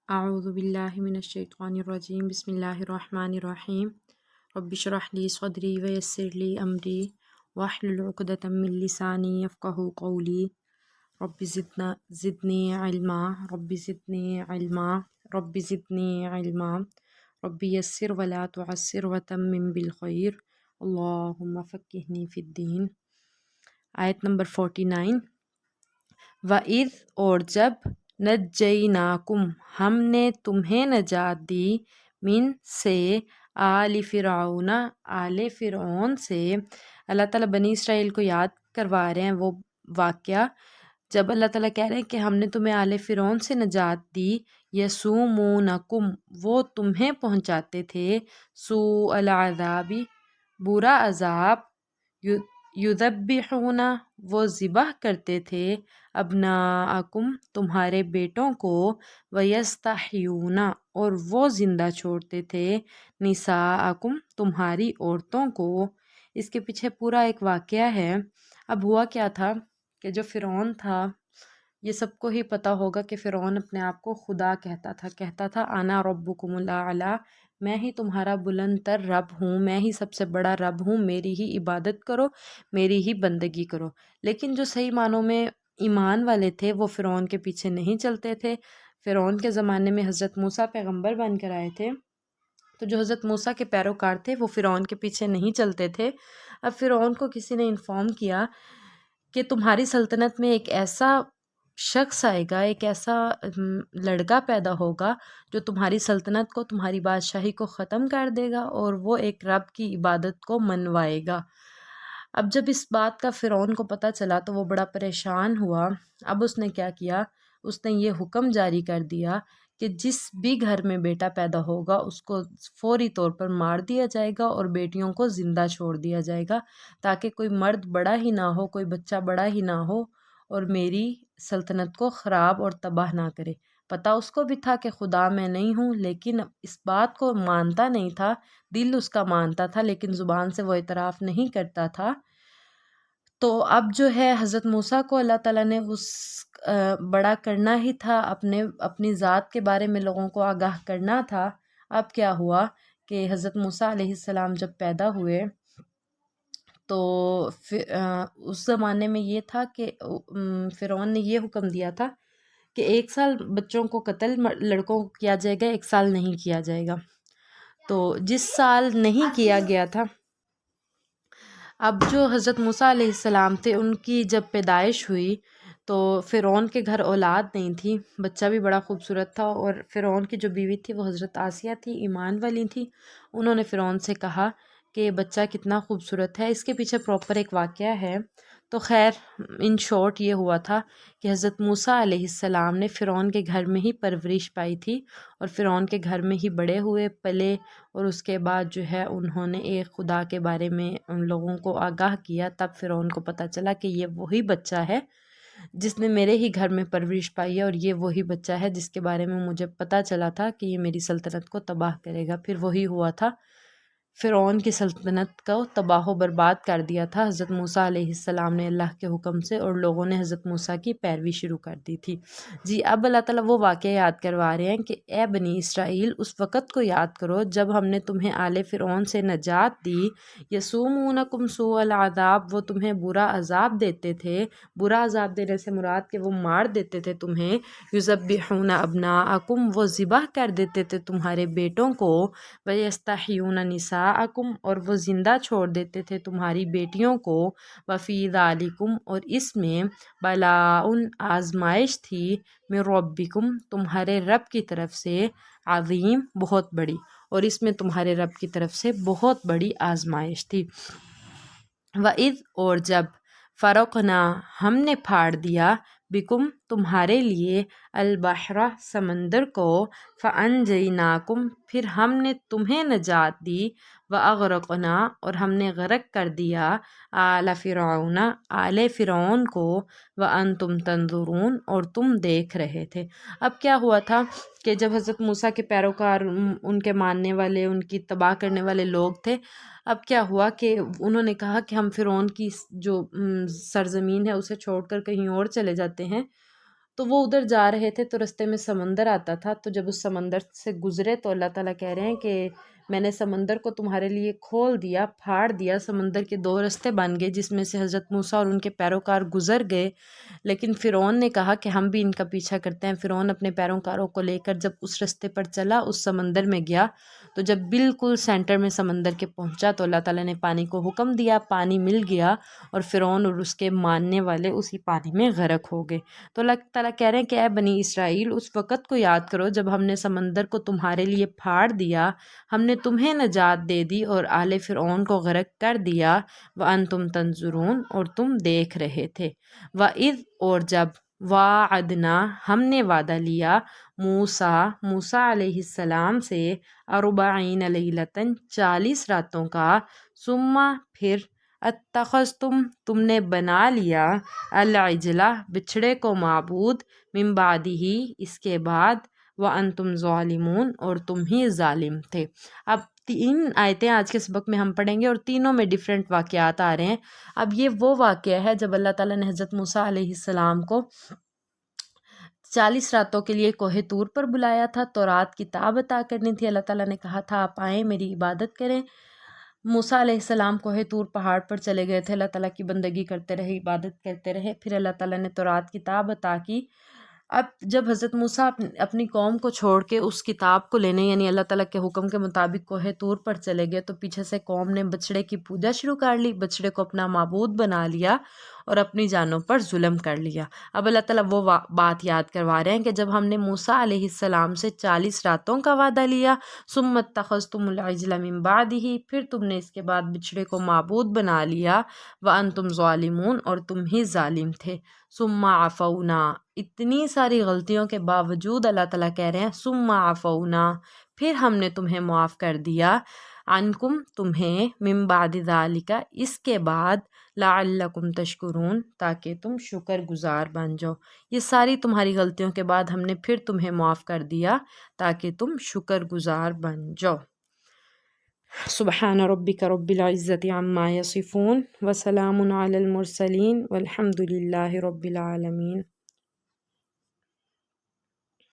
أعوذ بالله من الشيطان الرجيم بسم الله الرحمن الرحيم رب اشرح لي صدري ويسر لي أمري واحلل عقدة من لساني يفقه قولي رب زدني علما رب زدني علما رب زدني علما رب يسر ولا تعسر وتمم بالخير اللهم فقهني في الدين. آیت نمبر 49. وَإِذْ اور جب نجیناکم ہم نے تمہیں نجات دی من سے آل فرعون آل فرعون سے. اللہ تعالیٰ بنی اسرائیل کو یاد کروا رہے ہیں وہ واقعہ جب اللہ تعالیٰ کہہ رہے ہیں کہ ہم نے تمہیں آل فرعون سے نجات دی. یسومونکم وہ تمہیں پہنچاتے تھے سوء العذاب برا عذاب. یذبحون وہ ذبح کرتے تھے ابناءکم تمہارے بیٹوں کو ویستحیون اور وہ زندہ چھوڑتے تھے نساءکم تمہاری عورتوں کو. اس کے پیچھے پورا ایک واقعہ ہے. اب ہوا کیا تھا کہ جو فرعون تھا یہ سب کو ہی پتہ ہوگا کہ فرعون اپنے آپ کو خدا کہتا تھا انا ربکم الاعلی میں ہی تمہارا بلند تر رب ہوں، میں ہی سب سے بڑا رب ہوں، میری ہی عبادت کرو، میری ہی بندگی کرو. لیکن جو صحیح معنوں میں ایمان والے تھے وہ فرعون کے پیچھے نہیں چلتے تھے. فرعون کے زمانے میں حضرت موسیٰ پیغمبر بن کر آئے تھے تو جو حضرت موسیٰ کے پیروکار تھے وہ فرعون کے پیچھے نہیں چلتے تھے. اب فرعون کو کسی نے انفارم کیا کہ تمہاری سلطنت میں ایک ایسا شخص آئے گا، ایک ایسا لڑکا پیدا ہوگا جو تمہاری سلطنت کو، تمہاری بادشاہی کو ختم کر دے گا اور وہ ایک رب کی عبادت کو منوائے گا. اب جب اس بات کا فرعون کو پتہ چلا تو وہ بڑا پریشان ہوا. اب اس نے کیا کیا، اس نے یہ حکم جاری کر دیا کہ جس بھی گھر میں بیٹا پیدا ہوگا اس کو فوری طور پر مار دیا جائے گا اور بیٹیوں کو زندہ چھوڑ دیا جائے گا تاکہ کوئی مرد بڑا ہی نہ ہو، کوئی بچہ بڑا ہی نہ ہو اور میری سلطنت کو خراب اور تباہ نہ کرے. پتہ اس کو بھی تھا کہ خدا میں نہیں ہوں، لیکن اس بات کو مانتا نہیں تھا. دل اس کا مانتا تھا لیکن زبان سے وہ اعتراف نہیں کرتا تھا. تو اب جو ہے حضرت موسیٰ کو اللہ تعالیٰ نے اس بڑا کرنا ہی تھا، اپنی ذات کے بارے میں لوگوں کو آگاہ کرنا تھا. اب کیا ہوا کہ حضرت موسیٰ علیہ السلام جب پیدا ہوئے تو اس زمانے میں یہ تھا کہ فرعون نے یہ حکم دیا تھا کہ 1 سال بچوں کو قتل لڑکوں کو کیا جائے گا، 1 سال نہیں کیا جائے گا. تو جس سال نہیں کیا گیا تھا، اب جو حضرت موسیٰ علیہ السلام تھے ان کی جب پیدائش ہوئی تو فرعون کے گھر اولاد نہیں تھی. بچہ بھی بڑا خوبصورت تھا اور فرعون کی جو بیوی تھی وہ حضرت آسیہ تھی، ایمان والی تھی. انہوں نے فرعون سے کہا کہ بچہ کتنا خوبصورت ہے. اس کے پیچھے پراپر ایک واقعہ ہے. تو خیر ان شارٹ یہ ہوا تھا کہ حضرت موسیٰ علیہ السلام نے فرعون کے گھر میں ہی پرورش پائی تھی اور فرعون کے گھر میں ہی بڑے ہوئے پلے، اور اس کے بعد جو ہے انہوں نے ایک خدا کے بارے میں ان لوگوں کو آگاہ کیا. تب فرعون کو پتہ چلا کہ یہ وہی بچہ ہے جس نے میرے ہی گھر میں پرورش پائی ہے اور یہ وہی بچہ ہے جس کے بارے میں مجھے پتہ چلا تھا کہ یہ میری سلطنت کو تباہ کرے گا. پھر وہی ہوا تھا، فرعون کی سلطنت کو تباہ و برباد کر دیا تھا حضرت موسیٰ علیہ السلام نے اللہ کے حکم سے، اور لوگوں نے حضرت موسیٰ کی پیروی شروع کر دی تھی. جی اب اللہ تعالیٰ وہ واقعہ یاد کروا رہے ہیں کہ اے بنی اسرائیل اس وقت کو یاد کرو جب ہم نے تمہیں آل فرعون سے نجات دی. یسومونکم سوء العذاب وہ تمہیں برا عذاب دیتے تھے. برا عذاب دینے سے مراد کہ وہ مار دیتے تھے تمہیں. یذبحون ابناءکم وہ ذبح کر دیتے تھے تمہارے بیٹوں کو. ویستحیون نساءکم اور وہ زندہ چھوڑ دیتے تھے تمہاری بیٹیوں کو. وفی ذالکم اور اس میں بلاء آزمائش تھی من ربکم تمہارے رب کی طرف سے، عظیم بہت بڑی، اور اس میں تمہارے رب کی طرف سے بہت بڑی آزمائش تھی. وَإِذْ اور جب فرقنا ہم نے پھاڑ دیا بکم تمہارے لیے البحر سمندر کو، فانجیناکم پھر ہم نے تمہیں نجات دی، واغرقنا اور ہم نے غرق کر دیا آل فرعون آل فرعون کو، وانتم تنظرون اور تم دیکھ رہے تھے. اب کیا ہوا تھا کہ جب حضرت موسیٰ کے پیروکار ان کے ماننے والے، ان کی تباہ کرنے والے لوگ تھے، اب کیا ہوا کہ انہوں نے کہا کہ ہم فرعون کی جو سرزمین ہے اسے چھوڑ کر کہیں اور چلے جاتے ہیں. تو وہ ادھر جا رہے تھے تو رستے میں سمندر آتا تھا، تو جب اس سمندر سے گزرے تو اللہ تعالیٰ کہہ رہے ہیں کہ میں نے سمندر کو تمہارے لیے کھول دیا، پھاڑ دیا، سمندر کے دو رستے بن گئے جس میں سے حضرت موسیٰ اور ان کے پیروکار گزر گئے۔ لیکن فرعون نے کہا کہ ہم بھی ان کا پیچھا کرتے ہیں۔ فرعون اپنے پیروکاروں کو لے کر جب اس رستے پر چلا، اس سمندر میں گیا، تو جب بالکل سینٹر میں سمندر کے پہنچا تو اللہ تعالیٰ نے پانی کو حکم دیا، پانی مل گیا اور فرعون اور اس کے ماننے والے اسی پانی میں غرق ہو گئے۔ تو اللہ تعالیٰ کہہ رہے ہیں کہ اے بنی اسرائیل، اس وقت کو یاد کرو جب ہم نے سمندر کو تمہارے لیے پھاڑ دیا، ہم نے تمہیں نجات دے دی اور آل فرعون کو غرق کر دیا، وَأَنْتُمْ تَنْظُرُونَ اور تم دیکھ رہے تھے۔ وَإِذْ اور جب وعدنا ہم نے وعدہ لیا موسیٰ علیہ السلام سے 40 لیلۃً 40 راتوں کا، ثم پھر اتخذتم تم نے بنا لیا العجلہ بچھڑے کو معبود من بعدہ اس کے بعد، وانتم ظالمون اور تم ہی ظالم تھے۔ اب 3 آیتیں آج کے سبق میں ہم پڑھیں گے اور تینوں میں ڈیفرنٹ واقعات آ رہے ہیں۔ اب یہ وہ واقعہ ہے جب اللہ تعالیٰ نے حضرت موسیٰ علیہ السلام کو 40 راتوں کے لیے کوہ طور پر بلایا تھا، تورات کتاب عطا کرنی تھی۔ اللہ تعالیٰ نے کہا تھا آپ آئیں میری عبادت کریں۔ موسیٰ علیہ السلام کوہ طور پہاڑ پر چلے گئے تھے، اللہ تعالیٰ کی بندگی کرتے رہے، عبادت کرتے رہے۔ پھر اللہ تعالیٰ نے تورات کتاب عطا کی۔ اب جب حضرت موسیٰ اپنی قوم کو چھوڑ کے اس کتاب کو لینے یعنی اللہ تعالیٰ کے حکم کے مطابق کوہ طور پر چلے گئے، تو پیچھے سے قوم نے بچڑے کی پوجا شروع کر لی، بچڑے کو اپنا معبود بنا لیا اور اپنی جانوں پر ظلم کر لیا۔ اب اللہ تعالیٰ وہ بات یاد کروا رہے ہیں کہ جب ہم نے موسیٰ علیہ السلام سے 40 راتوں کا وعدہ لیا، ثم اتخذتم العجل من بعدہ پھر تم نے اس کے بعد بچڑے کو معبود بنا لیا، وانتم ظالمون اور تم ہی ظالم تھے، ثم عفونا اتنی ساری غلطیوں کے باوجود اللہ تعالیٰ کہہ رہے ہیں ثم عفونا پھر ہم نے تمہیں معاف کر دیا، عنکم تمہیں، من بعد ذالک اس کے بعد، لعلکم تشکرون تاکہ تم شکر گزار بن جاؤ۔ یہ ساری تمہاری غلطیوں کے بعد ہم نے پھر تمہیں معاف کر دیا تاکہ تم شکر گزار بن جاؤ۔ سبحان ربک رب العزت عما یصفون وسلام علی المرسلین والحمد للہ رب العالمین۔